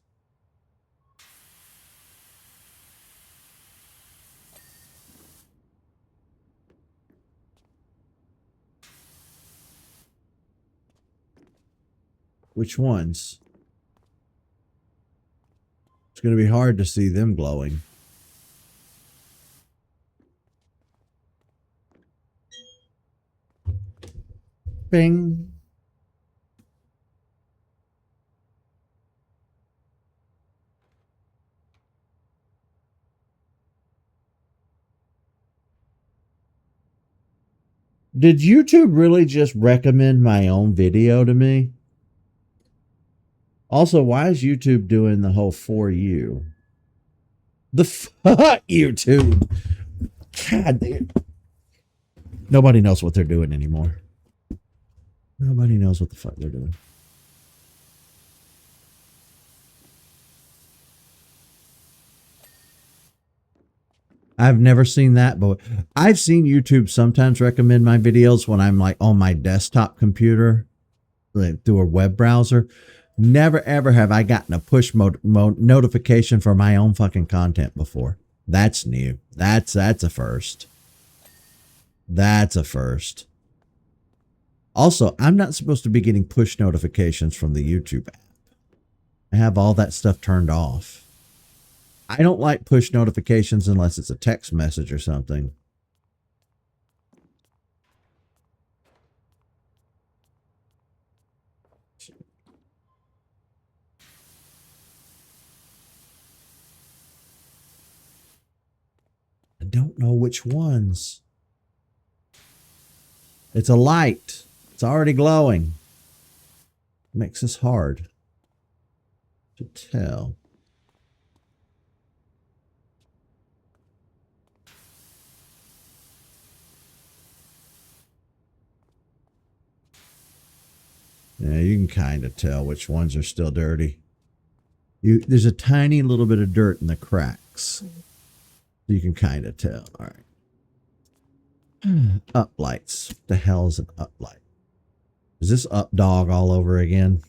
Which ones? It's going to be hard to see them glowing. Bing. Did YouTube really just recommend my own video to me? Also, why is YouTube doing the whole for you? The fuck YouTube. God damn. Nobody knows what they're doing anymore. Nobody knows what the fuck they're doing. I've never seen that, but I've seen YouTube sometimes recommend my videos when I'm like on my desktop computer, like through a web browser. Never ever have I gotten a push notification for my own fucking content before. That's new. That's a first. That's a first. Also, I'm not supposed to be getting push notifications from the YouTube app. I have all that stuff turned off. I don't like push notifications unless it's a text message or something. I don't know which ones. It's a light. It's already glowing. Makes this hard to tell. Yeah, you can kind of tell which ones are still dirty. There's a tiny little bit of dirt in the cracks. You can kind of tell. All right. Up lights. What the hell is an up light? Is this up dog all over again?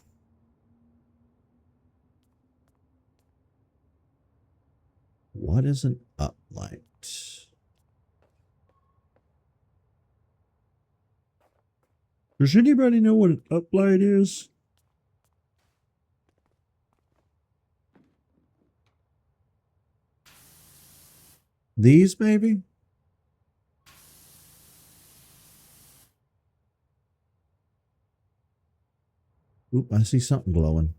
What is an up light? Does anybody know what an uplight is? These, maybe? Oop, I see something glowing.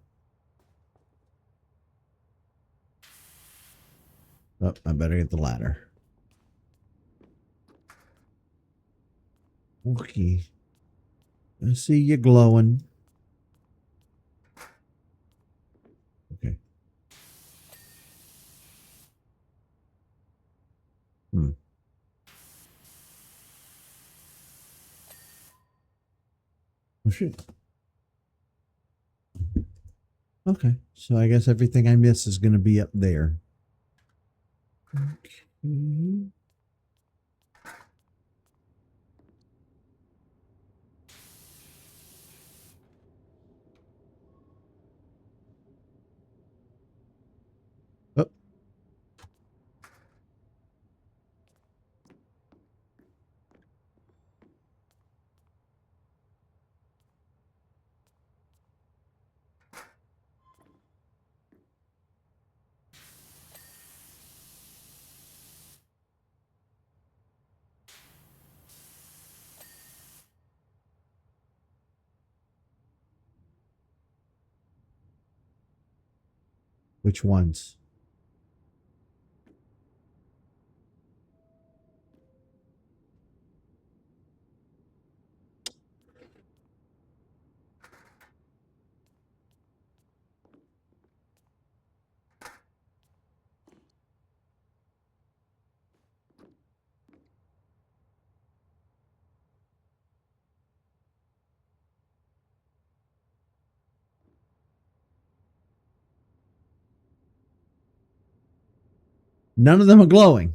Oh, I better get the ladder. Okay. I see you glowing. Okay. Oh, shit. Okay. So I guess everything I miss is going to be up there. Okay. Oh. Which ones? None of them are glowing.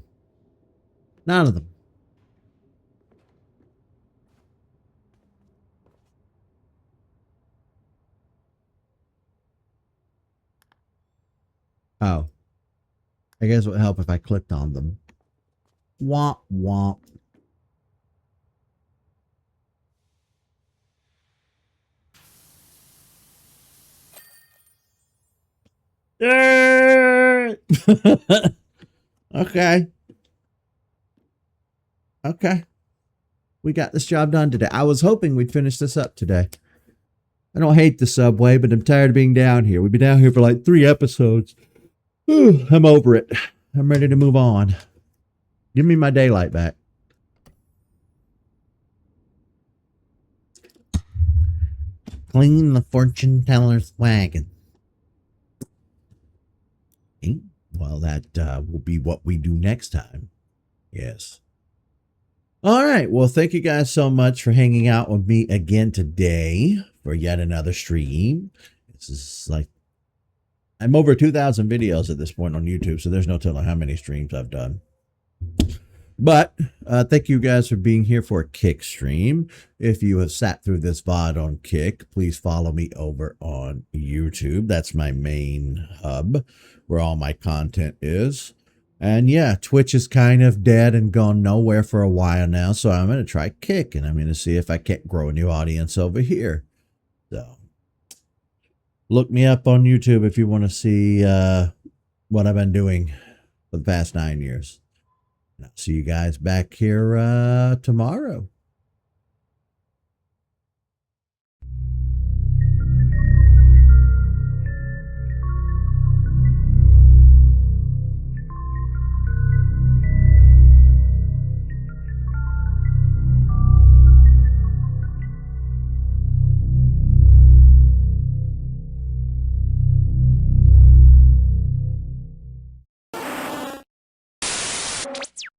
None of them. Oh. I guess it would help if I clicked on them. Womp womp. Okay. Okay. We got this job done today. I was hoping we'd finish this up today. I don't hate the subway, but I'm tired of being down here. We've been down here for like 3 episodes. Whew, I'm over it. I'm ready to move on. Give me my daylight back. Clean the fortune teller's wagon. Okay. Well, that will be what we do next time. Yes. All right. Well, thank you guys so much for hanging out with me again today for yet another stream. This is like, I'm over 2,000 videos at this point on YouTube, so there's no telling how many streams I've done. But thank you guys for being here for a Kick stream. If you have sat through this VOD on Kick, please follow me over on YouTube. That's my main hub where all my content is. And yeah, Twitch is kind of dead and gone nowhere for a while now. So I'm going to try Kick, and I'm going to see if I can't grow a new audience over here. So look me up on YouTube if you want to see what I've been doing for the past 9 years. I'll see you guys back here tomorrow.